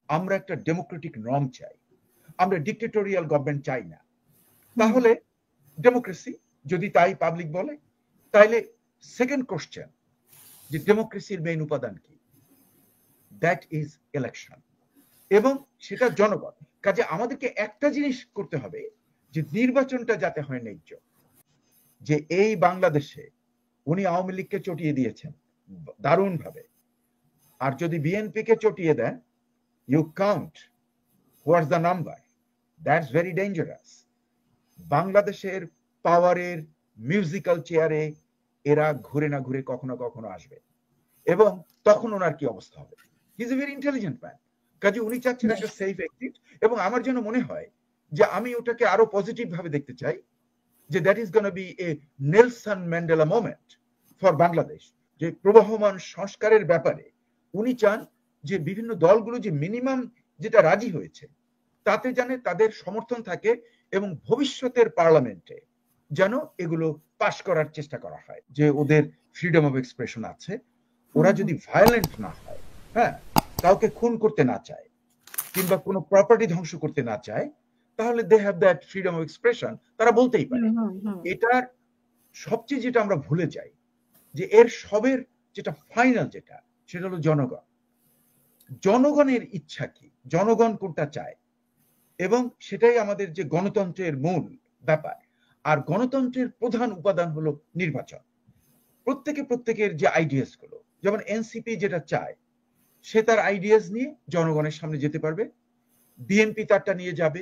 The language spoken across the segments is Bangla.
আমরা একটা ডেমোক্রেটিক নর্ম চাই, আমরা ডিক্টেটোরিয়াল গভর্নমেন্ট চাই না, তাহলে ডেমোক্রেসি যদি তাই পাবলিক বলে, তাইলে সেকেন্ড কোশ্চেন যে ডেমোক্রেসির মেইন উপাদান কি, দ্যাট ইজ ইলেকশন, এবং সেটা জনগণ। কাজে আমাদেরকে একটা জিনিস করতে হবে যে নির্বাচনটা যাতে হয় ন্যায্য। যে এই বাংলাদেশে উনি আওয়ামী লীগকে চটিয়ে দিয়েছেন দারুণ ভাবে, আর যদি বিএনপি কে চটিয়ে দেন, you count what's the number, that's very dangerous. বাংলাদেশের পাওয়ারের মিউজিক্যাল চেয়ারে এরা ঘুরে না ঘুরে কখনো কখনো আসবে, এবং তখন ওনার কি অবস্থা হবে। He is a very intelligent man. কাজে উনি চাচ্ছেন একটা সেফ এক্সিট, এবং আমার যেন মনে হয় যে আমি ওটাকে আরো পজিটিভ ভাবে দেখতে চাই, যে that is gonna B A Nelson Mandela moment for Bangladesh. যে প্রবহমান সংস্কারের ব্যাপারে উনি চান যে বিভিন্ন দলগুলো যে মিনিমাম যেটা রাজি হয়েছে তাতে যেন তাদের সমর্থন থাকে, এবং ভবিষ্যতের পার্লামেন্টে যেন এগুলো পাশ করার চেষ্টা করা হয়, যে ওদের ফ্রিডম অফ এক্সপ্রেশন আছে, ওরা যদি ভায়োলেন্ট না হয়, হ্যাঁ, কাউকে খুন করতে না চায় কিংবা কোনো প্রপার্টি ধ্বংস করতে না চায়, তাহলে they have that freedom of expression, তারা বলতেই পারে। এটার সবচেয়ে যেটা আমরা ভুলে যাই, যে এর সবের যেটা ফাইনাল যেটা, সেটা হলো জনগণ। জনগণের ইচ্ছা কি, জনগণ কোনটা চায়, এবং সেটাই আমাদের যে গণতন্ত্রের মূল ব্যাপার। আর গণতন্ত্রের প্রধান উপাদান হলো নির্বাচন। প্রত্যেকের যে আইডিয়াস গুলো, যেমন এনসিপি যেটা চায়, সে তার আইডিয়াস নিয়ে জনগণের সামনে যেতে পারবে, বিএনপি তারটা নিয়ে যাবে,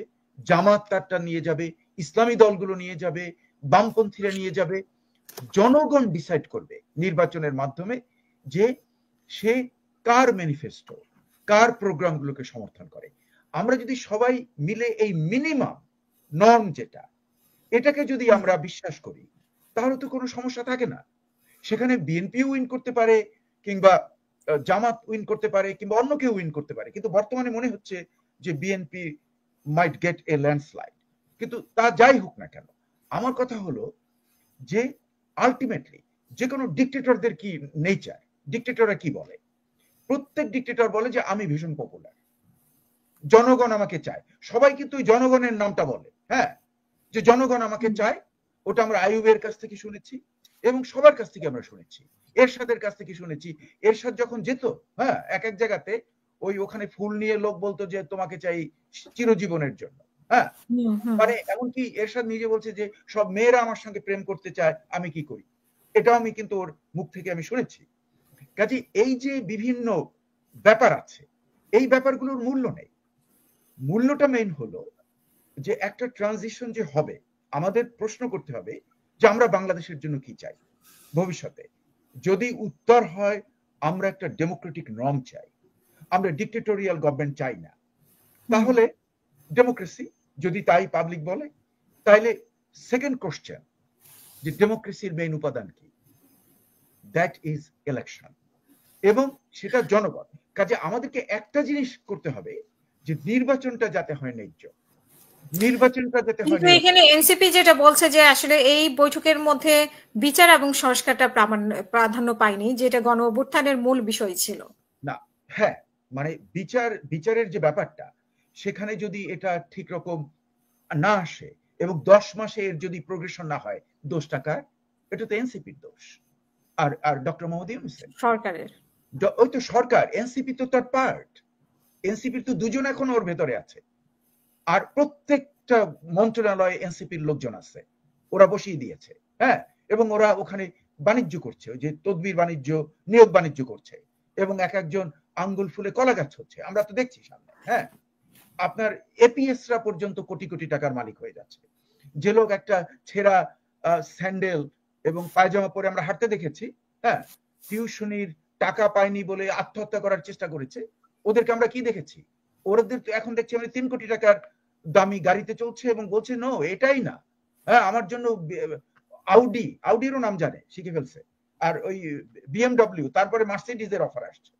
জামাত তারটা নিয়ে যাবে, ইসলামী দলগুলো নিয়ে যাবে, বামপন্থীরা নিয়ে যাবে। জনগণ ডিসাইড করবে নির্বাচনের মাধ্যমে যে সে কার ম্যানিফেস্টো, কার প্রোগ্রামগুলোকে সমর্থন করে। আমরা যদি সবাই মিলে এই মিনিমাম নর্ম যেটা, এটাকে যদি আমরা বিশ্বাস করি, তাহলে তো কোনো সমস্যা থাকে না। সেখানে বিএনপি উইন করতে পারে, কিংবা জামাত উইন করতে পারে, কিংবা অন্য কেউ উইন করতে পারে, কিন্তু বর্তমানে মনে হচ্ছে যে বিএনপি মাইট গেট এ ল্যান্ডস্লাইড। কিন্তু তা যাই হোক না কেন, আমার কথা হলো যে আলটিমেটলি যে কোনো ডিক্টেটরদের কি নেচার, ডিক্টেটররা কি বলে, প্রত্যেক ডিক্টেটর বলে যে আমি ভীষণ পপুলার, জনগণ আমাকে চায়। সবাই কিন্তু ওই জনগণের নামটা বলে, হ্যাঁ, যে জনগণ আমাকে চায়। ওটা আমরা আইয়ুবের কাছ থেকে শুনেছি, এবং সবার কাছ থেকে আমরা শুনেছি, এরশাদের কাছ থেকে শুনেছি। এরশাদ যখন যেত, হ্যাঁ, এক এক জায়গাতে ওই ওখানে ফুল নিয়ে লোক বলতো যে তোমাকে চাই চিরজীবনের জন্য, হ্যাঁ, মানে এমনকি এরশাদ নিজে বলছে যে সব মেয়েরা আমার সঙ্গে প্রেম করতে চায়, আমি কি করি। এটাও আমি কিন্তু ওর মুখ থেকে আমি শুনেছি। কাজে এই যে বিভিন্ন ব্যাপার আছে, এই ব্যাপারগুলোর মূল্য নেই। মূল্যটা মেইন হলো যে একটা ট্রানজিশন যে হবে, আমাদের প্রশ্ন করতে হবে যে আমরা বাংলাদেশের জন্য কি চাই ভবিষ্যতে। যদি উত্তর হয় আমরা একটা ডেমোক্রেটিক নর্ম চাই, আমরা ডিক্টেটোরিয়াল গভর্নমেন্ট চাই না, তাহলে ডেমোক্রেসি যদি তাই পাবলিক বলে, তাইলে সেকেন্ড কোশ্চেন যে ডেমোক্রেসির মেইন উপাদান কি, দ্যাট ইজ ইলেকশন, এবং সেটা জনগণ। কাজে আমাদেরকে একটা জিনিস করতে হবে যে নির্বাচনটা যাতে হয় ন্যায্য, নির্বাচনটা যাতে হয়। কিন্তু এখানে এনসিপি যেটা বলছে যে আসলে এই বৈঠকের মধ্যে বিচার এবং সংস্কারটা প্রাধান্য পায়নি, যেটা গণ অভ্যুত্থানের মূল বিষয় ছিল না। হ্যাঁ, মানে বিচারের যে ব্যাপারটা, সেখানে যদি এটা ঠিক রকম না আসে এবং 10 মাসে এর যদি প্রোগ্রেশন না হয়, দোষটা কার? এটা তো এনসিপির দোষ। আর ডক্টর মোহাম্মদ ইউনূসের, সরকারের। ওই তো সরকার, এনসিপি তো তার পার্ট। এনসিপির তো দুজন এখন ওর ভেতরে আছে, আর প্রত্যেকটা মন্ত্রণালয়ে এনসিপির লোকজন আছে, ওরা বসিয়ে দিয়েছে, হ্যাঁ, এবং ওরা ওখানে বাণিজ্য করছে, ওই যে তদবির বাণিজ্য, নিয়োগ বাণিজ্য করছে, এবং এক একজন আঙ্গুল ফুলে কলা গাছ হচ্ছে, আমরা তো দেখছি সামনে। হ্যাঁ, আপনার এপিএসরা পর্যন্ত কোটি কোটি টাকার মালিক হয়ে যাচ্ছে। যে লোক একটা ছেঁড়া স্যান্ডেল এবং পায়জামা পরে আমরা হাঁটতে দেখেছি, হ্যাঁ, টিউশনির টাকা পায়নি বলে আত্মহত্যা করার চেষ্টা করেছে, ওদেরকে আমরা কি দেখেছি? ওদের তো এখন দেখছি আমরা 3 কোটি টাকার দামি গাড়িতে চলছে, এবং বলছে নো এটাই না, হ্যাঁ, আমার জন্য আউডিরও নাম জানে, শিখে ফেলছে, আর ওই বিএমডব্লিউ, তারপরে মার্সিডিজের অফার আসছে।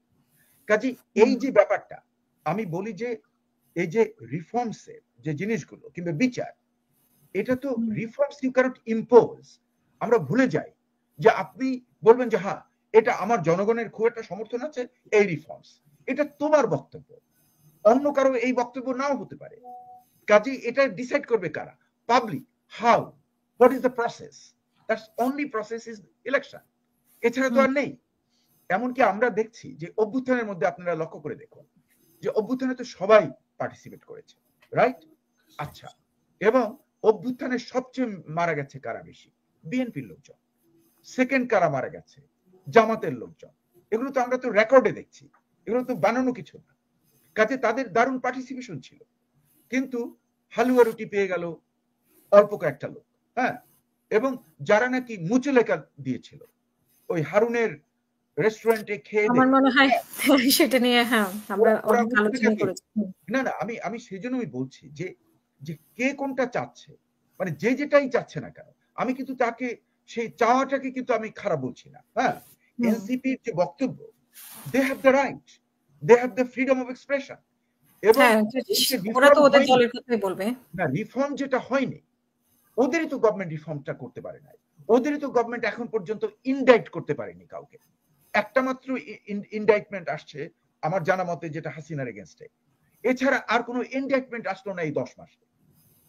কাজে এই যে ব্যাপারটা, আমি বলি যে এই যে রিফর্মসের যে জিনিসগুলো কিংবা বিচার, এটা তো রিফর্মস ইউ ক্যানট ইম্পোজ। আমরা ভুলে যাই যে আপনি বলবেন যে হ্যাঁ এটা আমার জনগণের খুব একটা সমর্থন আছে, এই রিফর্মস, এটা তোমার বক্তব্য, অন্য কারো এই বক্তব্য নাও হতে পারে। কাজেই এটা ডিসাইড করবে কারা? Public. How? What is the process? That's only process is election. এছাড়া তো আর নেই। এমনকি আমরা দেখছি যে অভ্যুত্থানের মধ্যে আপনারা লক্ষ্য করে দেখুন যে অভ্যুত্থানে তো সবাই পার্টিসিপেট করেছে, রাইট? আচ্ছা, এবং অভ্যুত্থানে সবচেয়ে মারা গেছে কারা বেশি? বিএনপির লোকজন। সেকেন্ড কারা মারা গেছে? জামাতের লোকজন। এগুলো তো আমরা তো রেকর্ডে দেখছি, এগুলো তো বানানো কিছু না। কাজে তাদের দারুণ পার্টিসিপেশন ছিল, কিন্তু হালুয়া রুটি পেয়ে গেল অল্প কয়েকটা লোক। হ্যাঁ, এবং যারা নাকি মুচে লেখা দিয়েছিল ওই হারুনের রেস্টুরেন্টে খেয়ে আমার মনে হয় সেটা নিয়ে আমরা অনেক আলোচনা করেছি। না না, আমি সেই জন্যই বলছি যে যে কে কোনটা চাচ্ছে, মানে যে যেটাই চাচ্ছে না কেন, আমি কিন্তু তাকে সেই চাওয়াটাকে কিন্তু আমি খারাপ বলছি না। হ্যাঁ, এনসিপির যে বক্তব্য, they have the right, they have the freedom of expression. এবং ওরা তো ওদের দলের কথাই বলবে না, রিফর্ম যেটা হয়নি, ওদেরই তো গভর্নমেন্ট রিফর্মটা করতে পারে নাই, ওদেরই তো গভর্নমেন্ট এখন পর্যন্ত ইনডাইক্ট করতে পারেনি কাউকে। একটা মাত্র ইনডাইটমেন্ট আসছে আমার জানা মতে, যেটা হাসিনার এগেনস্টে। এছাড়া আর কোনো ইনডাইটমেন্ট আসলো না এই 10 মাসে।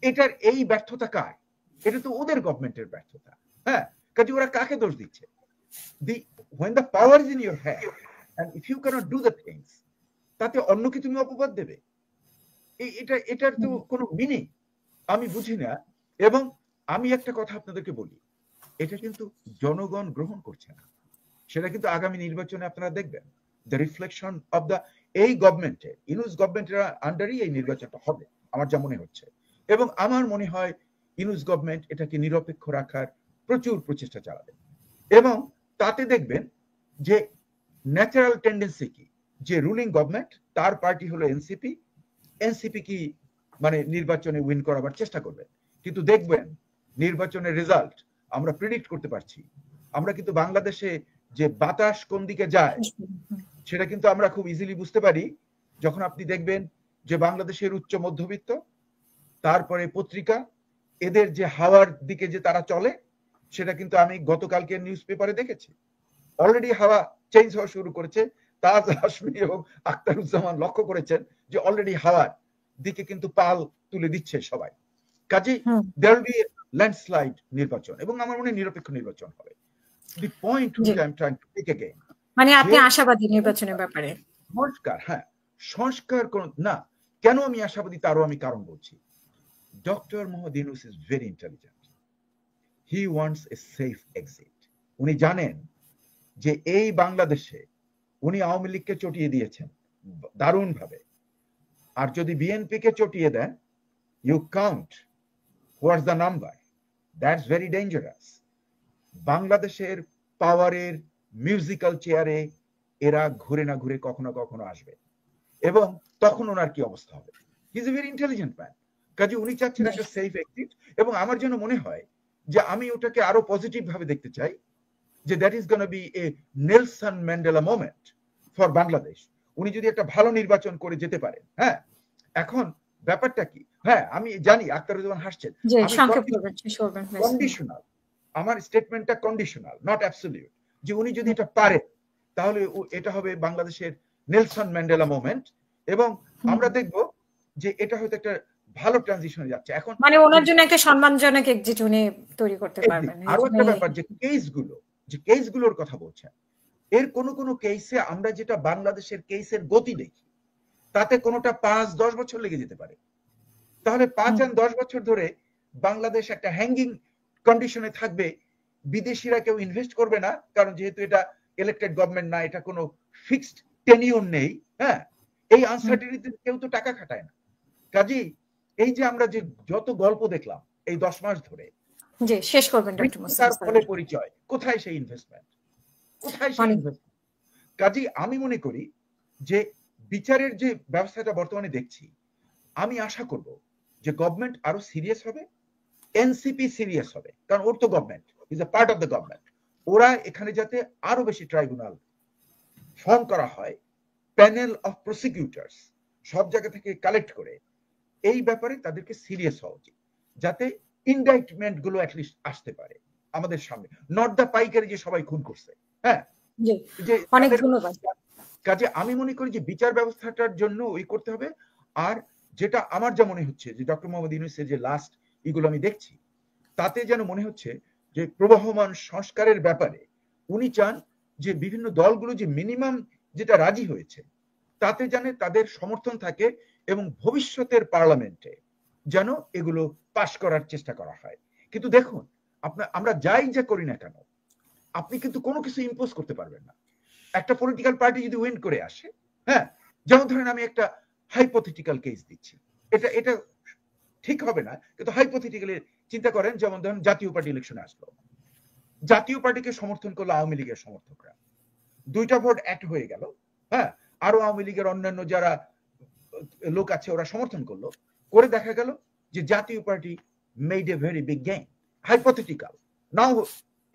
এটার এই ব্যর্থতা কার? এটা তো ওদের গভর্নমেন্টের ব্যর্থতা। হ্যাঁ, কাজে ওরা কাকে দোষ দিচ্ছে? when the power is in your hand and if you cannot do the things, তাতে অন্য কি তুমি অপবাদ দেবে? এটার তো কোনো মিনিং আমি বুঝি না। এবং আমি একটা কথা আপনাদেরকে বলি, এটা কিন্তু জনগণ গ্রহণ করছে না। সেটা কিন্তু আগামী নির্বাচনে আপনারা দেখবেন, দ্য রিফ্লেকশন অফ দ্য এই গভর্নমেন্টে, ইউনূস গভর্নমেন্টের আন্ডারই এই নির্বাচনটা হবে আমার যা মনে হচ্ছে। এবং আমার মনে হয় ইউনূস গভর্নমেন্ট এটাকে নিরপেক্ষ রাখার প্রচুর প্রচেষ্টা চালাবে। এবং তাতে দেখবেন যে ন্যাচারাল টেন্ডেন্সি কি, যে রুলিং গভর্নমেন্ট তার পার্টি হলো এনসিপি, এনসিপি কি মানে নির্বাচনে উইন করাবার চেষ্টা করবে। কিন্তু দেখবেন নির্বাচনের রেজাল্ট আমরা প্রেডিক্ট করতে পারছি। আমরা কিন্তু বাংলাদেশে যে বাতাস কোন দিকে যায় সেটা কিন্তু আমরা খুব ইজিলি বুঝতে পারি যখন আপনি দেখবেন যে বাংলাদেশের উচ্চ মধ্যবিত্ত, তারপরে পত্রিকা, এদের যে হাওয়ার দিকে যে তারা চলে, সেটা কিন্তু আমি গতকালকে নিউজ পেপারে দেখেছি। অলরেডি হাওয়া চেঞ্জ হওয়া শুরু করেছে। তাজ হাশমি এবং আখতারুজ্জামান লক্ষ্য করেছেন যে অলরেডি হাওয়ার দিকে কিন্তু পাল তুলে দিচ্ছে সবাই। কাজেই দেয়ার উইল বি ল্যান্ডস্লাইড নির্বাচন, এবং আমার মনে হয় নিরপেক্ষ নির্বাচন হবে। The point which I'm trying to take again, মানে আপনি আশাবাদী নির্বাচনের ব্যাপারে? সংস্কার, হ্যাঁ, সংস্কার কোন না, কেন আমি আশাবাদী তারও আমি কারণ বলছি। Doctor Mohammad Yunus is very intelligent, he wants a safe exit. উনি জানেন যে এই বাংলাদেশে উনি আওয়ামী লীগকে চটিয়ে দিয়েছেন দারুণ ভাবে, আর যদি বিএনপি কে চটিয়ে দেন, you count what's the number, that's very dangerous. বাংলাদেশের পাওয়ারের মিউজিক্যাল চেয়ারে এরা ঘুরে না ঘুরে কখনো কখনো আসবে, এবং তখন ওনার কি অবস্থা হবে? He is a very intelligent man. কাজে উনি চাচ্ছেন একটা সেফ এক্সিট, এবং আমার জন্য মনে হয় যে আমি ওটাকে আরো পজিটিভ ভাবে দেখতে চাই, যে that is gonna B A Nelson Mandela moment for Bangladesh. উনি যদি একটা ভালো নির্বাচন করে যেতে পারেন। হ্যাঁ, এখন ব্যাপারটা কি, হ্যাঁ আমি জানি আখতারুজ্জামান হাসছেন, কন্ডিশনাল, আমার স্টেটমেন্টটা কন্ডিশনাল, নট অ্যাবসলিউট, যে উনি যদি এটা পারেন তাহলে এটা হবে বাংলাদেশের নেলসন ম্যান্ডেলা মোমেন্ট, এবং আমরা দেখব যে এটা হয়তো একটা ভালো ট্রানজিশনে যাচ্ছে। এখন মানে ওনার জন্য একটা সম্মানজনক এক্সিট উনি তৈরি করতে পারবেন। আরো একটা ব্যাপার, যে কেসগুলোর কথা বলছেন, এর কোন কোন কেসে আমরা যেটা বাংলাদেশের কেসের গতি দেখি, তাতে কোনটা 5-10 বছর লেগে যেতে পারে। তাহলে 5 আর 10 বছর ধরে বাংলাদেশ একটা হ্যাঙ্গিং কন্ডিশনে থাকবে, বিদেশিরা কেউ ইনভেস্ট করবে না, কারণ যেহেতু এটা ইলেক্টেড গভর্নমেন্ট না, এটা কোনো ফিক্সড টেনিউর নেই। হ্যাঁ, এই আনসার্টেনিটিতে কেউ তো টাকা খাটায় না। কাজেই এই যে আমরা যে যত গল্প দেখলাম এই 10 মাস ধরে, জি শেষ করবেন ডক্টর মুসা, তার ফলে পরিচয় কোথায় সেই ইনভেস্টমেন্ট, কোথায় সেই ইনভেস্টমেন্ট? কাজেই আমি মনে করি যে বিচারের যে ব্যবস্থাটা বর্তমানে দেখছি, আমি আশা করব যে গভর্নমেন্ট আরো সিরিয়াস হবে, এনসিপি সিরিয়াস হবে, কারণ ওর তো government, is a part of the government. ওরা এখানে যাতে আরো বেশি ট্রাইব্যুনাল ফর্ম করা হয়, প্যানেল অফ প্রসিকিউটরস সব জায়গা থেকে কালেক্ট করে, এই ব্যাপারে তাদেরকে সিরিয়াস হওয়া উচিত, যাতে ইনডাইটমেন্ট গুলো অ্যাটলিস্ট আসতে পারে আমাদের সামনে, নট দ্য পাইকারি যে সবাই খুন করছে। হ্যাঁ, অনেক ধন্যবাদ। কাজে আমি মনে করি যে বিচার ব্যবস্থাটার জন্য ওই করতে হবে। আর যেটা আমার যা মনে হচ্ছে যে ডক্টর মোহাম্মদ ইউনূসের যে লাস্ট এগুলো আমি দেখছি, তাতে যেন মনে হচ্ছে যে প্রবহমান সংস্কারের ব্যাপারে উনি চান যে বিভিন্ন দলগুলো যে মিনিমাম যেটা রাজি হয়েছে তাতে যেন তাদের সমর্থন থাকে এবং ভবিষ্যতের পার্লামেন্টে যেন এগুলো পাশ করার চেষ্টা করা হয়। কিন্তু দেখুন, আমরা যাই যা করি না কেন, আপনি কিন্তু কোনো কিছু ইম্পোজ করতে পারবেন না। একটা পলিটিক্যাল পার্টি যদি উইন করে আসে, হ্যাঁ, যেমন ধরেন আমি একটা হাইপোথেটিক্যাল কেস দিচ্ছি, এটা ঠিক হবে না, কিন্তু হাইপোথেটিক্যালি চিন্তা করেন, যেমন ধরেন জাতীয় পার্টি ইলেকশনে আসলো, জাতীয় পার্টিকে সমর্থন করলো আওয়ামী লীগের সমর্থকরা, 2টা ভোট অ্যাড হয়ে গেল, হ্যাঁ, আরো আওয়ামী লীগের অন্যান্য যারা লোক আছে ওরা সমর্থন করলো, করে দেখা গেল যে Jatiya party made a very big gain. Hypothetical, now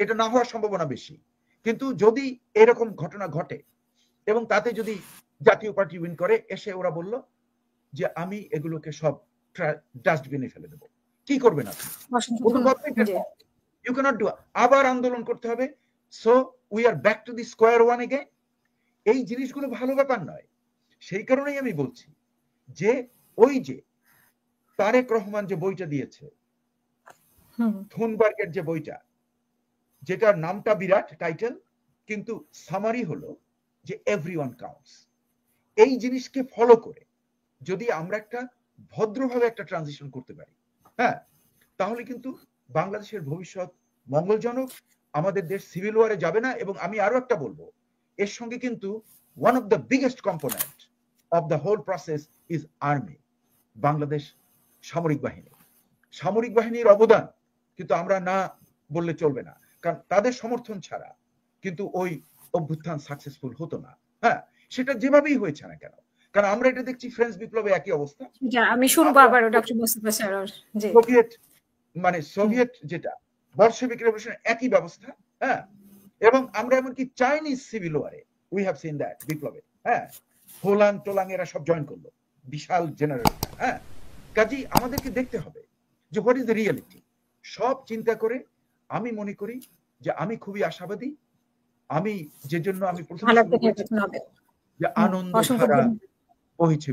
এটা না হওয়ার সম্ভাবনা বেশি, কিন্তু যদি এরকম ঘটনা ঘটে এবং তাতে যদি জাতীয় পার্টি উইন করে, এসে ওরা বলল যে আমি এগুলোকে সব ডাস্টবিনে ফেলে দেবো, কি করবেন আপনি? You cannot do. আবার আন্দোলন করতে হবে। So we are back to the square one again. এই জিনিসগুলো ভালো ব্যাপার নয়। সেই কারণেই আমি বলছি যে ওই যে তারেক রহমান যে বইটা দিয়েছে, থুনবার্গের যে বইটা, যেটার নামটা বিরাট টাইটেল, কিন্তু সামারি হলো যে এভরিওয়ান কাউন্টস। এই জিনিসকে ফলো করে যদি আমরা একটা ভদ্রভাবে একটা ট্রানজিশন করতে পারি, হ্যাঁ, তাহলে কিন্তু বাংলাদেশের ভবিষ্যৎ মঙ্গলজনক, আমাদের দেশ সিভিল ওয়ারে যাবে না। এবং আমি আরো একটা বলবো, এর সঙ্গে কিন্তু one of the biggest component of the whole process is army, Bangladesh সামরিক বাহিনী। সামরিক বাহিনীর অবদান কিন্তু আমরা না বললে চলবে না, কারণ তাদের সমর্থন ছাড়া কিন্তু ওই অভ্যুত্থান সাকসেসফুল হতো না। হ্যাঁ, সেটা যেভাবেই হয়েছে না কেন, কারণ আমরা এটা দেখছি ফ্রেঞ্চ বিপ্লবে একই অবস্থা। আমি শুনবো আবার ডক্টর মোস্তফা স্যার। সোভিয়েত মানে সোভিয়েত যেটা বলশেভিক রেভলিউশন একই ব্যবস্থা। হ্যাঁ, এবং আমরা এমনকি চাইনিজ সিভিল ওয়ারে উই হ্যাভ সিন দ্যাট বিপ্লবে, হ্যাঁ, হোলাং টোলাং এরা সব জয়েন করলো, বিশাল জেনারেল। হ্যাঁ, কাজেই আমাদেরকে দেখতে হবে যে হোয়াট ইজ দ্য রিয়েলিটি। সব চিন্তা করে আমি মনে করি যে আমি খুবই আশাবাদী। আমি যে জন্য আমি প্রথমে যে আনন্দ ধারা বহেছে।